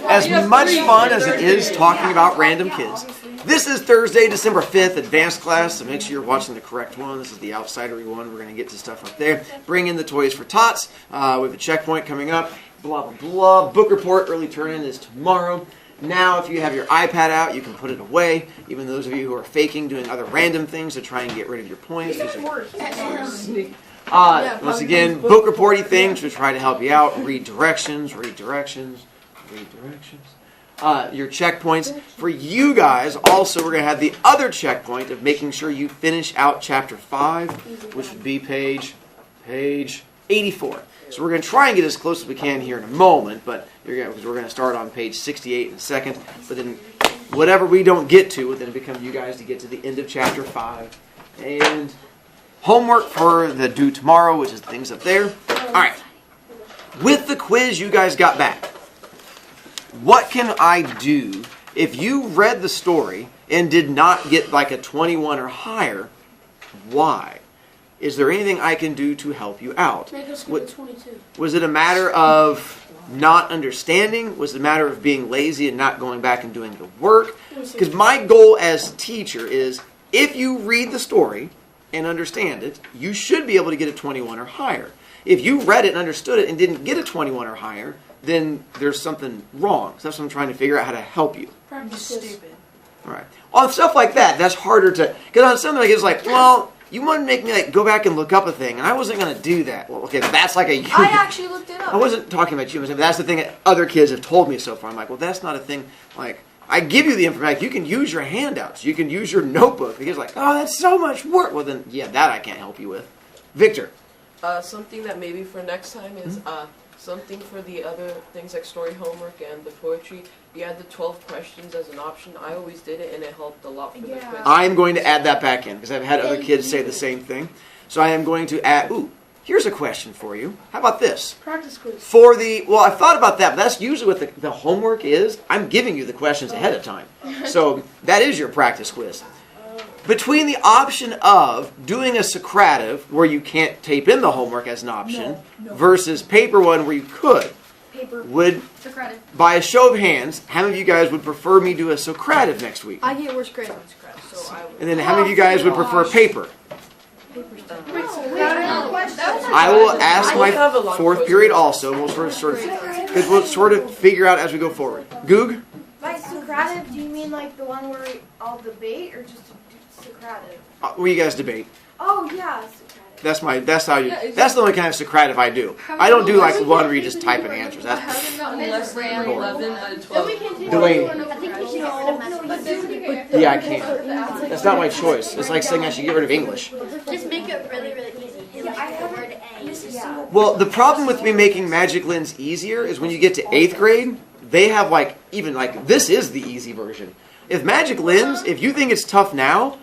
As much fun as it is talking about random kids, this is Thursday, December 5th, advanced class, so make sure you're watching the correct one. This is the outsidery one. We're going to get to stuff up there. Bring in the toys for tots. We have a checkpoint coming up. Blah, blah, blah. Book report, early turn-in is tomorrow. Now, if you have your iPad out, you can put it away. Even those of you who are faking, doing other random things to try and get rid of your points. Once again, book reporty things to try to help you out. Read directions. Your checkpoints. For you guys, also, we're going to have the other checkpoint of making sure you finish out Chapter 5, which would be page 84. So we're going to try and get as close as we can here in a moment, but because we're going to start on page 68 in a second. But then whatever we don't get to, would then become you guys to get to the end of Chapter 5. And homework for the due tomorrow, which is the things up there. All right. With the quiz you guys got back, what can I do if you read the story and did not get like a 21 or higher? Why? Is there anything I can do to help you out? Make us get a 22. Was it a matter of not understanding? Was it a matter of being lazy and not going back and doing the work? Because my goal as a teacher is if you read the story and understand it, you should be able to get a 21 or higher. If you read it and understood it and didn't get a 21 or higher, then there's something wrong. So that's what I'm trying to figure out how to help you. Practice stupid. All right. On stuff like that, that's harder to... Because on something like it's like, well, you want to make me like go back and look up a thing, and I wasn't going to do that. Well, okay, that's like a... I actually looked it up. I wasn't talking about you. But that's the thing that other kids have told me so far. I'm like, well, that's not a thing. Like, I give you the information. You can use your handouts. You can use your notebook. Because like, oh, that's so much work. Well, then, yeah, that I can't help you with. Victor. Something that maybe for next time is something for the other things like story homework and the poetry. You had the 12 questions as an option. I always did it, and it helped a lot for the quiz. I'm going to add that back in because I've had other kids say the same thing. So I am going to add... Ooh, here's a question for you. How about this? Practice quiz. For the... Well, I thought about that, but that's usually what the homework is. I'm giving you the questions ahead of time. So that is your practice quiz. Between the option of doing a Socrative, where you can't tape in the homework as an option, versus paper one where you could, would, by a show of hands, how many of you guys would prefer me do a Socrative next week? I get worse grade on Socrative, so I would. And then how many of you guys would prefer paper? I will ask my fourth period also, and we'll sort of figure out as we go forward. Goog? By Socrative, do you mean like the one where I'll debate, or just Socrative? Where you guys debate. Oh yeah, Socrative. That's the only kind of Socrative I do. I don't do like one where you just type in answers. That's Less than 11 out of 12. Delaney. Yeah, I can't. That's not my choice. It's like saying I should get rid of English. Just make it really, really easy. Well, the problem with me making Magic Lens easier is when you get to 8th grade, they have like, even like, this is the easy version. If Magic Lens, if you think it's tough now,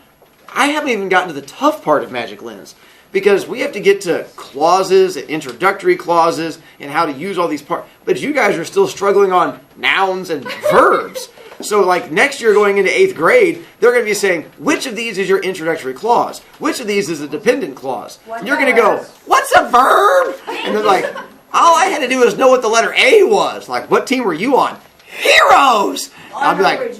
I haven't even gotten to the tough part of Magic Lens. Because we have to get to clauses and introductory clauses and how to use all these parts. But you guys are still struggling on nouns and verbs. So like next year going into 8th grade, they're going to be saying, which of these is your introductory clause? Which of these is a dependent clause? And you're going to go, what's a verb? And they're like, all I had to do was know what the letter A was. Like, what team were you on? Heroes! And I'll be like...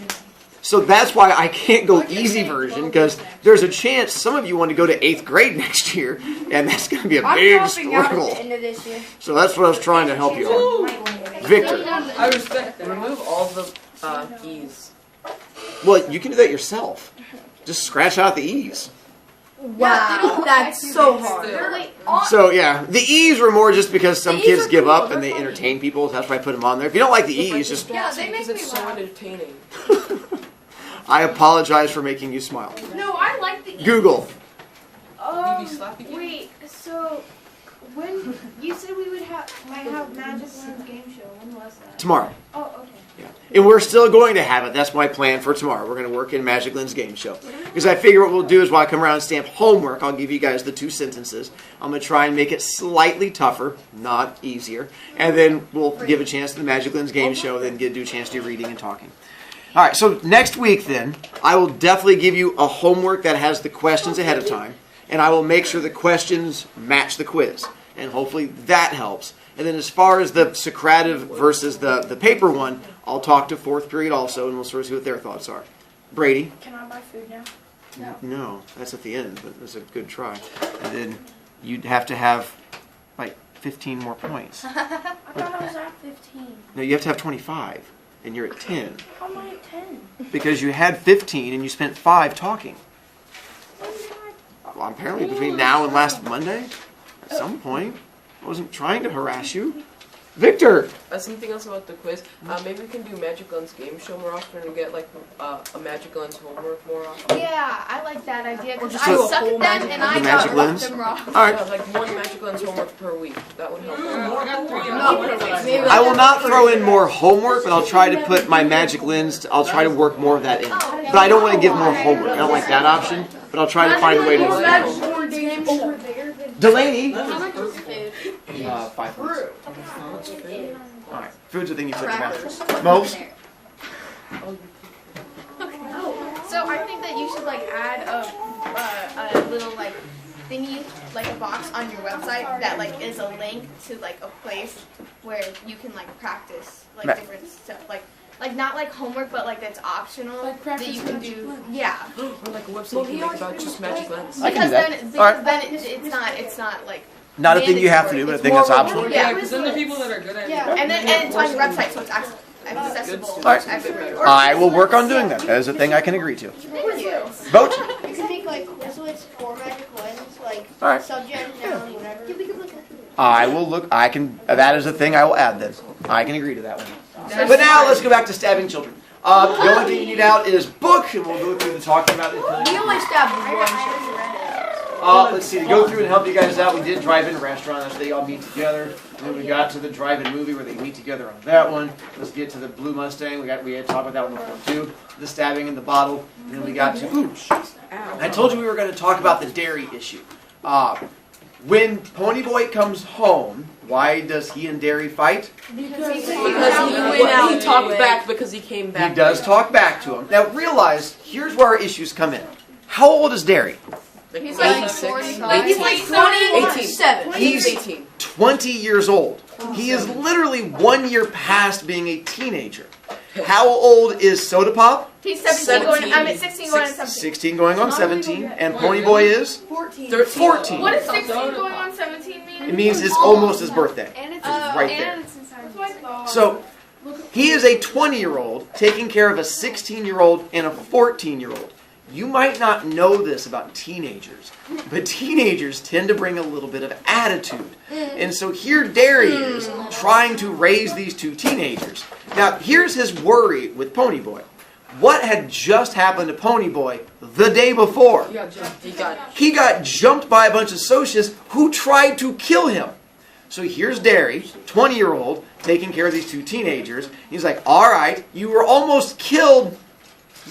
So that's why I can't go easy version, because there's a chance some of you want to go to 8th grade next year, and that's going to be a big struggle. So that's what I was trying to help you on. Victor. I respect that. Remove all the E's. Well, you can do that yourself. Just scratch out the E's. Wow, that's so hard. So yeah, the E's were more just because some kids give up and they entertain people. So that's why I put them on there. If you don't like the E's, just... Yeah, they make me so entertaining. I apologize for making you smile. No, I like the Google. Wait, so when you said we might have Magic Lens game show, when was that? Tomorrow. Oh, okay. Yeah. And we're still going to have it. That's my plan for tomorrow. We're going to work in Magic Lens game show. Because I figure what we'll do is while I come around and stamp homework, I'll give you guys the 2 sentences. I'm going to try and make it slightly tougher, not easier. And then we'll give a chance to the Magic Lens game show, then do a chance to do reading and talking. All right, so next week then, I will definitely give you a homework that has the questions ahead of time. And I will make sure the questions match the quiz. And hopefully that helps. And then as far as the Socrative versus the paper one, I'll talk to fourth period also, and we'll sort of see what their thoughts are. Brady? Can I buy food now? No, that's at the end, but it's a good try. And then you'd have to have like 15 more points. I thought I was at 15. No, you have to have 25, and you're at 10. How am I at 10? Because you had 15 and you spent 5 talking. When did I? Well, apparently between now and last Monday, at some point. I wasn't trying to harass you. Victor! Something else about the quiz. Maybe we can do Magic Lens game show more often and get like a Magic Lens homework more often. Yeah, I like that idea because just I do a suck whole at them Magic and Lens. I The got Magic Lens? them wrong. Alright. Yeah, like one Magic Lens homework per week. That would help. I will not throw in more homework, but I'll try to put my magic lens, I'll try to work more of that in. But I don't want to give more homework. I don't like that option, but I'll try to find a way to do it. Delaney! How much is food? 5 points. Alright, food's a thing you take about. Most? So I think that you should like add a little like thingy, like a box on your website that like is a link to like a place where you can like practice like Ma- different stuff, like not like homework, but like that's optional Like that you can do. Yeah, Or like a website you can make about just Magic Lens. I can do that. because Alright. then it's not like Not a thing you have to do, but a thing that's optional. Yeah, because then the people that are good at it. yeah, and it's on your website, so it's accessible Alright. everywhere. I will work on doing that. That is a thing I can agree to. Thank you. Vote! You can make like Quizlets for Magic Lens, like Alright. subject, noun, whatever. I will look, I can, that is a thing I will add then. I can agree to that one. But now let's go back to stabbing children. The only thing you need out is book, and we'll go through the talking about it. We only stabbed one. Let's see, to go through and help you guys out, we did drive-in restaurant, that's where they all meet together. And then we got to the drive-in movie where they meet together on that one. Let's get to the Blue Mustang, we had talked about that one before too. The stabbing in the bottle, and then we got to, I told you we were going to talk about the dairy issue. When Ponyboy comes home, why does he and Dairy fight? Because he talked back because he came back. He does talk back to him. Now realize, here's where our issues come in. How old is Dairy? He's like 45. He's like 27. He's 18. 20 years old. He is literally 1 year past being a teenager. How old is Soda Pop? He's 17 going, I mean 16 going on 17. 16 going on 17. And Ponyboy is? 13. 14. What does 16 going on 17 mean? It means it's almost his birthday. And it's It's right there. and it's inside. So, he is a 20-year-old taking care of a 16-year-old and a 14-year-old. You might not know this about teenagers, but teenagers tend to bring a little bit of attitude. And so here Derry is trying to raise these two teenagers. Now, here's his worry with Ponyboy. What had just happened to Ponyboy the day before? He got jumped by a bunch of socius who tried to kill him. So here's Derry, 20-year-old, taking care of these two teenagers. He's like, all right, you were almost killed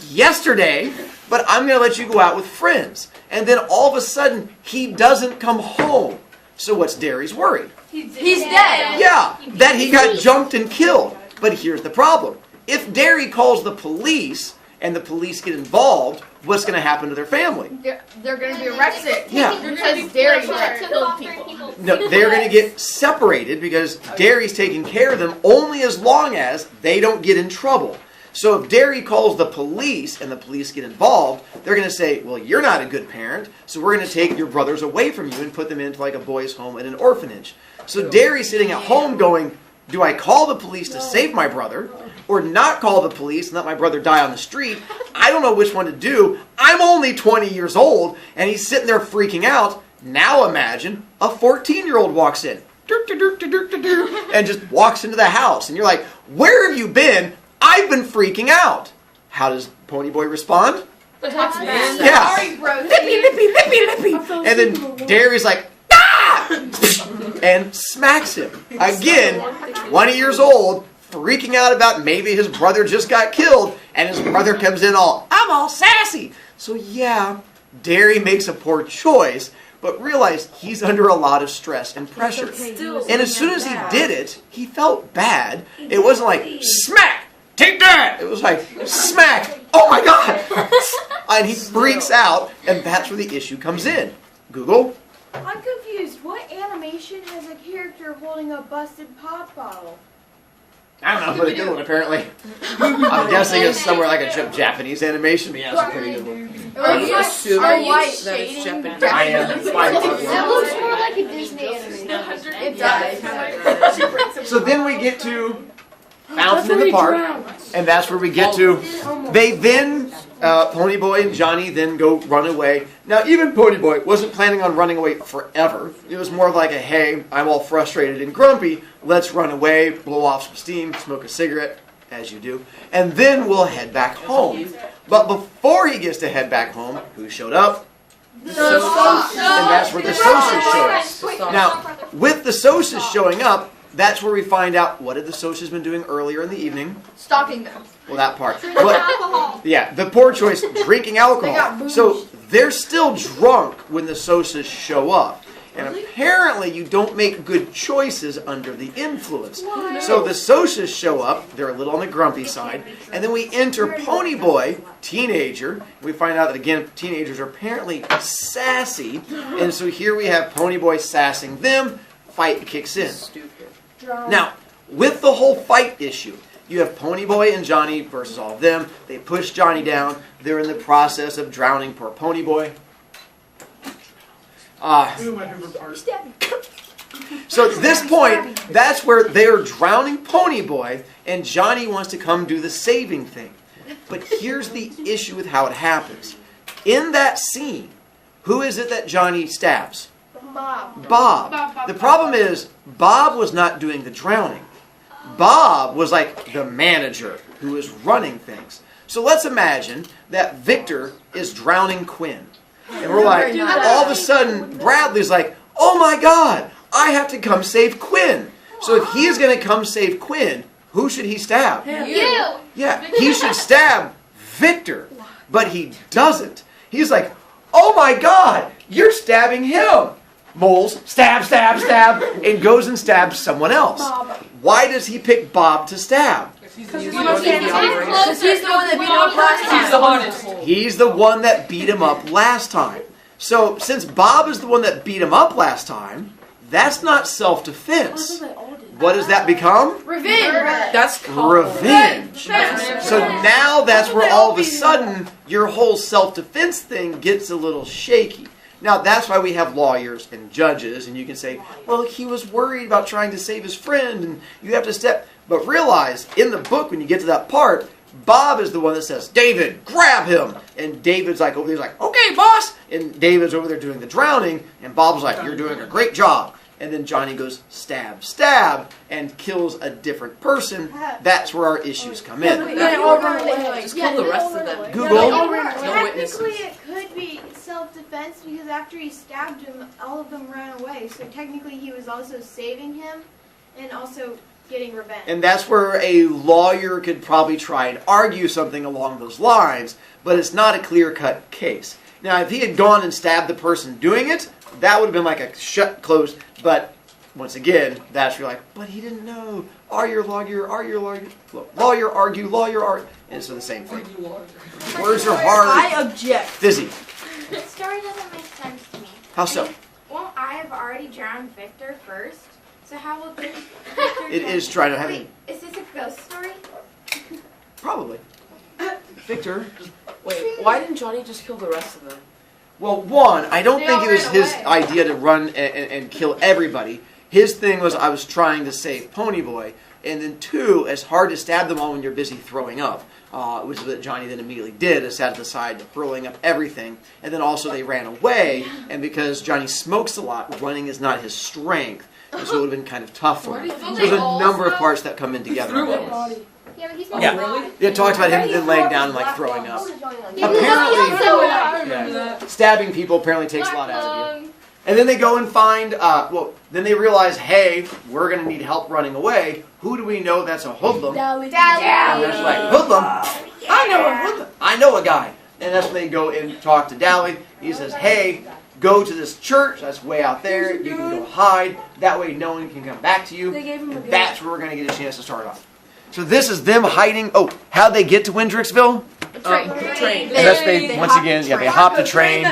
yesterday, but I'm going to let you go out with friends. And then all of a sudden, he doesn't come home. So what's Derry's worry? He's dead. Yeah, that he got jumped and killed. But here's the problem. If Derry calls the police and the police get involved, what's going to happen to their family? They're going to be arrested. Yeah. Because Dairy killed people. No, they're going to get separated because Derry's taking care of them only as long as they don't get in trouble. So if Derry calls the police and the police get involved, they're going to say, well, you're not a good parent, so we're going to take your brothers away from you and put them into like a boys' home and an orphanage. So Derry's sitting at home going, do I call the police to save my brother or not call the police and let my brother die on the street? I don't know which one to do. I'm only 20 years old, and he's sitting there freaking out. Now imagine a 14-year-old walks in and just walks into the house, and you're like, where have you been? I've been freaking out. How does Ponyboy respond? Yeah. Lippy. And then Derry's like, ah! And smacks him. Again, 20 years old, freaking out about maybe his brother just got killed, and his brother comes in I'm all sassy. So yeah, Derry makes a poor choice, but realize he's under a lot of stress and pressure. And as soon as he did it, he felt bad. It wasn't like, smack! Take that! It was like, smack! Oh my God! And he freaks out, and that's where the issue comes in. Google, I'm confused. What animation has a character holding a busted pop bottle? I don't know, but a good one apparently. I'm guessing it's somewhere like a Japanese animation, but yeah, it's a pretty good one. Are you assuming Are you that it's Japanese? I am. That looks more like a Disney animation. It does. So then we get to Fountain in the Park, and that's where we get to. They then, Ponyboy and Johnny then go run away. Now, even Ponyboy wasn't planning on running away forever. It was more of like a, hey, I'm all frustrated and grumpy. Let's run away, blow off some steam, smoke a cigarette, as you do, and then we'll head back home. But before he gets to head back home, who showed up? And that's where the Sosa's show up. Now, with the Sosa's showing up, that's where we find out what had the Sosa's been doing earlier in the evening. Stalking them. Well, that part. But, yeah, the poor choice, drinking alcohol. So they're still drunk when the Sosas show up. And apparently you don't make good choices under the influence. So the Sosas show up, they're a little on the grumpy side, and then we enter Ponyboy, teenager. We find out that, again, teenagers are apparently sassy. And so here we have Ponyboy sassing them, fight kicks in. Now, with the whole fight issue, you have Ponyboy and Johnny versus all of them. They push Johnny down. They're in the process of drowning poor Ponyboy. So at this point, that's where they're drowning Ponyboy, and Johnny wants to come do the saving thing. But here's the issue with how it happens. In that scene, who is it that Johnny stabs? Bob. The problem is, Bob was not doing the drowning. Bob was like the manager who was running things. So let's imagine that Victor is drowning Quinn. And we're like, all of a sudden, Bradley's like, oh my God, I have to come save Quinn. So if he's going to come save Quinn, who should he stab? You! Yeah, he should stab Victor. But he doesn't. He's like, oh my God, you're stabbing him. Moles, stab, stab, stab, and goes and stabs someone else. Why does he pick Bob to stab? Because he's the one that beat him up last time. He's the hardest. He's the one that beat him up last time. So, since Bob is the one that beat him up last time, that's not self-defense. What does that become? Revenge. That's Revenge. So now that's where all of a sudden your whole self-defense thing gets a little shaky. Now, that's why we have lawyers and judges, and you can say, well, he was worried about trying to save his friend, and you have to step. But realize, in the book, when you get to that part, Bob is the one that says, David, grab him! And David's like, over there, he's like, okay, boss! And David's over there doing the drowning, and Bob's like, you're doing a great job. And then Johnny goes, stab, stab, and kills a different person. That's where our issues come in. Just kill the rest of them. Google. No Technically, witnesses. it could be self-defense because after he stabbed him, all of them ran away. So technically, he was also saving him and also getting revenge. And that's where a lawyer could probably try and argue something along those lines, but it's not a clear-cut case. Now, if he had gone and stabbed the person doing it, that would have been like a shut, close. But once again, that's where you're like, but he didn't know. Lawyer, argue. And it's the same thing. Words are hard. I object. Fizzy. The story doesn't make sense to me. How so? Well, I have already drowned Victor first, so how will this It is trying to have Wait, is this a ghost story? Probably. Victor. Wait, why didn't Johnny just kill the rest of them? Well, one, I don't They think all it was ran his away. idea to run and kill everybody. His thing was, I was trying to save Ponyboy. And then two, it's hard to stab them all when you're busy throwing up. Which is what Johnny then immediately did, is sat at the side, throwing up everything. And then also they ran away, and because Johnny smokes a lot, running is not his strength. And so it would have been kind of tough for him. So there's a number of parts that come in together. on that one. Yeah, but he's not Yeah. Really? It talks about him then laying down and like throwing up. I Apparently, remember that. stabbing people apparently takes a lot out of you. And then they go and find, then they realize, hey, we're going to need help running away. Who do we know that's a hoodlum? And they're like, hoodlum? I know a hoodlum. I know a guy. And that's when they go and talk to Dally. He says, hey, go to this church. That's way out there. You can go hide. That way no one can come back to you. And that's where we're going to get a chance to start off. So this is them hiding. Oh, how'd they get to Windrixville? Train. That's they, once again, yeah, they hopped the train.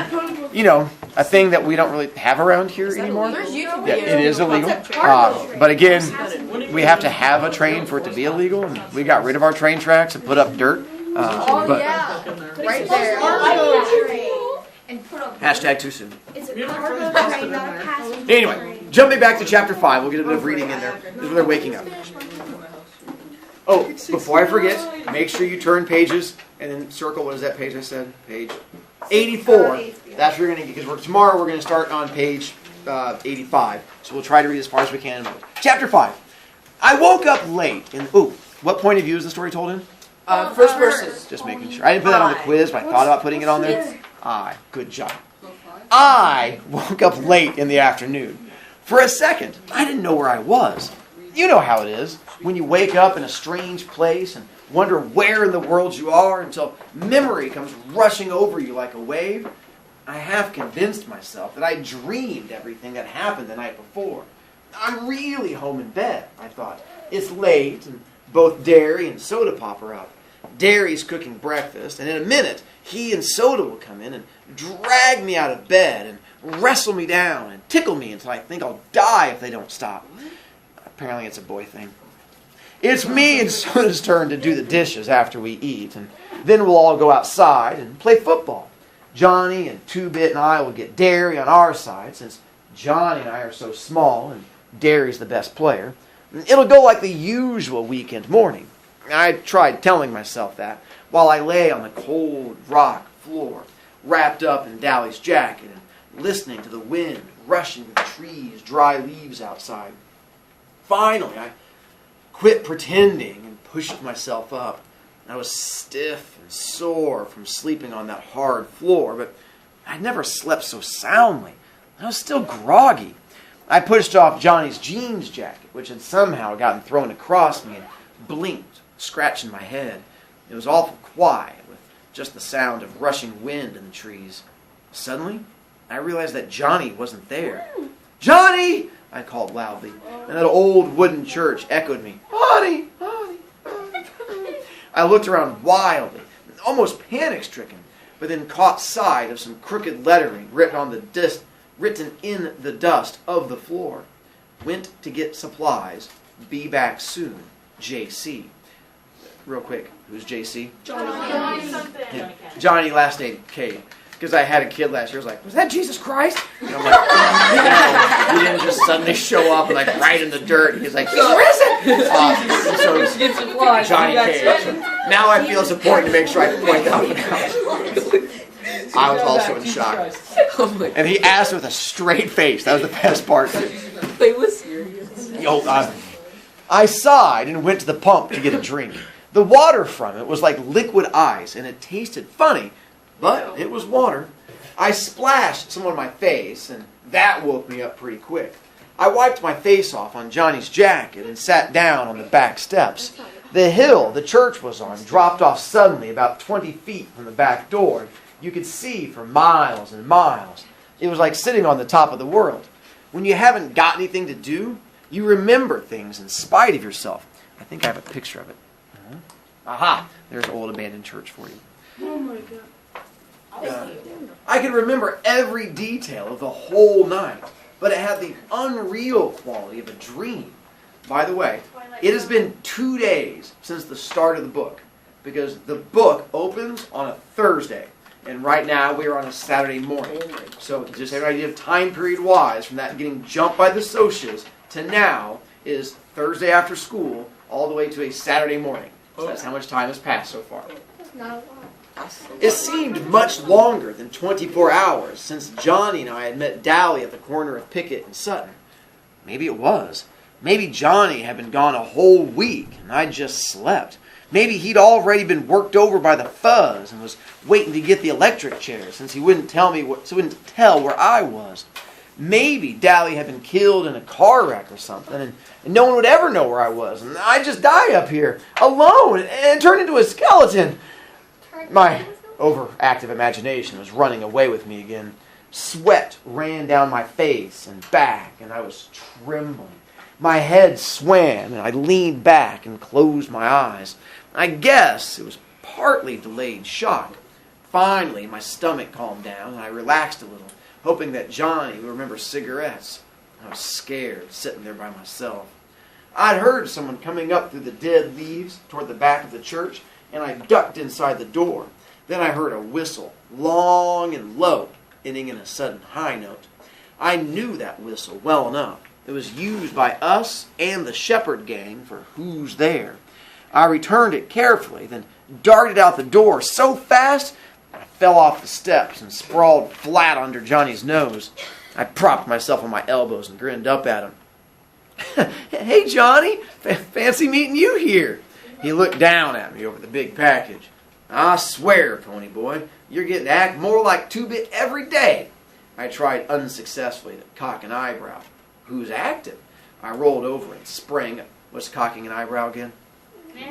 You know, a thing that we don't really have around here Is that anymore. illegal? Yeah, it is illegal. But again, we have to have a train for it to be illegal, and we got rid of our train tracks and put up dirt. But Right there. And put up. hashtag too soon. It's a cargo train, not a passenger Anyway, train. jumping back to chapter 5, we'll get a bit of reading in there. This is where they're waking up. Oh, before I forget, make sure you turn pages and then circle, what is that page I said? Page 84. That's where you're going to get, because tomorrow we're going to start on page 85. So we'll try to read as far as we can. Chapter 5. I woke up late. What point of view is the story told in? First person. Just making sure. I didn't put that on the quiz, but I thought about putting it on there. Good job. I woke up late in the afternoon. For a second, I didn't know where I was. You know how it is when you wake up in a strange place and wonder where in the world you are until memory comes rushing over you like a wave. I half convinced myself that I dreamed everything that happened the night before. I'm really home in bed, I thought. It's late and both Derry and Soda Pop are up. Derry's cooking breakfast, and in a minute he and Soda will come in and drag me out of bed and wrestle me down and tickle me until I think I'll die if they don't stop. Apparently it's a boy thing. It's me and Soda's turn to do the dishes after we eat, and then we'll all go outside and play football. Johnny and Two-Bit and I will get Derry on our side, since Johnny and I are so small and Derry's the best player. It'll go like the usual weekend morning. I tried telling myself that while I lay on the cold rock floor, wrapped up in Dally's jacket and listening to the wind rushing the trees' dry leaves outside. Finally, I quit pretending and pushed myself up. I was stiff and sore from sleeping on that hard floor, but I'd never slept so soundly. I was still groggy. I pushed off Johnny's jeans jacket, which had somehow gotten thrown across me, and blinked, scratching my head. It was awful quiet, with just the sound of rushing wind in the trees. Suddenly, I realized that Johnny wasn't there. "Johnny!" I called loudly, and that old wooden church echoed me. "Honey! Honey! Honey!" I looked around wildly, almost panic-stricken, but then caught sight of some crooked lettering written in the dust of the floor. "Went to get supplies. Be back soon. J.C." Real quick, who's J.C.? Johnny, last name Cade. Because I had a kid last year who was like, "Was that Jesus Christ?" And I'm like, "No, he didn't just suddenly show up and like right in the dirt." And he's like, "He's risen!" So he's Johnny Cage. So now I feel it's important to make sure I point that one out. I was also in shock. And he asked with a straight face. That was the best part. They were serious. I sighed and went to the pump to get a drink. The water from it was like liquid ice, and it tasted funny, but it was water. I splashed some on my face, and that woke me up pretty quick. I wiped my face off on Johnny's jacket and sat down on the back steps. The hill the church was on dropped off suddenly about 20 feet from the back door. You could see for miles and miles. It was like sitting on the top of the world. When you haven't got anything to do, you remember things in spite of yourself. I think I have a picture of it. Aha! There's an old abandoned church for you. Oh my God. I could remember every detail of the whole night, but it had the unreal quality of a dream. By the way, it has been 2 days since the start of the book, because the book opens on a Thursday, and right now we are on a Saturday morning. So just have an idea of time period-wise, from that getting jumped by the socias to now is Thursday after school all the way to a Saturday morning. So that's how much time has passed so far. That's not a lot. It seemed much longer than 24 hours since Johnny and I had met Dally at the corner of Pickett and Sutton. Maybe it was. Maybe Johnny had been gone a whole week and I just slept. Maybe he'd already been worked over by the fuzz and was waiting to get the electric chair since he wouldn't tell where I was. Maybe Dally had been killed in a car wreck or something, and no one would ever know where I was, and I'd just die up here, alone, and turn into a skeleton. My overactive imagination was running away with me again. Sweat ran down my face and back, and I was trembling. My head swam, and I leaned back and closed my eyes. I guess it was partly delayed shock. Finally, my stomach calmed down, and I relaxed a little. hoping that Johnny would remember cigarettes. I was scared, sitting there by myself. I'd heard someone coming up through the dead leaves toward the back of the church, and I ducked inside the door. Then I heard a whistle, long and low, ending in a sudden high note. I knew that whistle well enough. It was used by us and the shepherd gang for Who's There. I returned it carefully, then darted out the door so fast I fell off the steps and sprawled flat under Johnny's nose. I propped myself on my elbows and grinned up at him. "Hey, Johnny, fancy meeting you here." He looked down at me over the big package. "I swear, Pony Boy, you're getting to act more like 2-Bit every day." I tried unsuccessfully to cock an eyebrow. "Who's acting?" I rolled over and sprang. What's cocking an eyebrow again?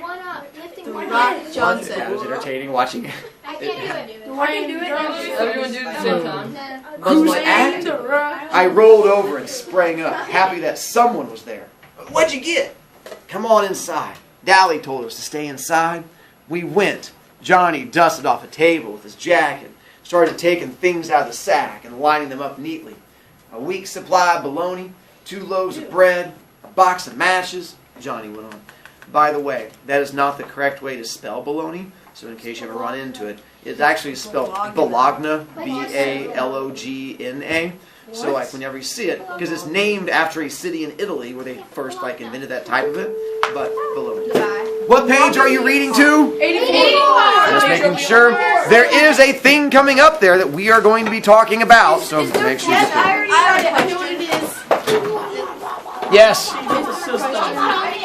One up, lifting one Rock up. Johnson. That was entertaining watching. I can't do it. I can do it. Everyone do it at the same time. Who's acting? I rolled over and sprang up, happy that someone was there. "What'd you get?" "Come on inside. Dally told us to stay inside." We went. Johnny dusted off a table with his jacket, started taking things out of the sack and lining them up neatly. "A week's supply of bologna, 2 loaves of bread, a box of matches," Johnny went on. "By the way, that is not the correct way to spell bologna, so in case you ever run into it, it's actually spelled Bologna, Balogna. So like whenever you see it, because it's named after a city in Italy where they first like invented that type of it, but bologna. What page are you reading to? 84. Just making sure. There is a thing coming up there that we are going to be talking about, so make sure you get there. I already know what it is. Yes.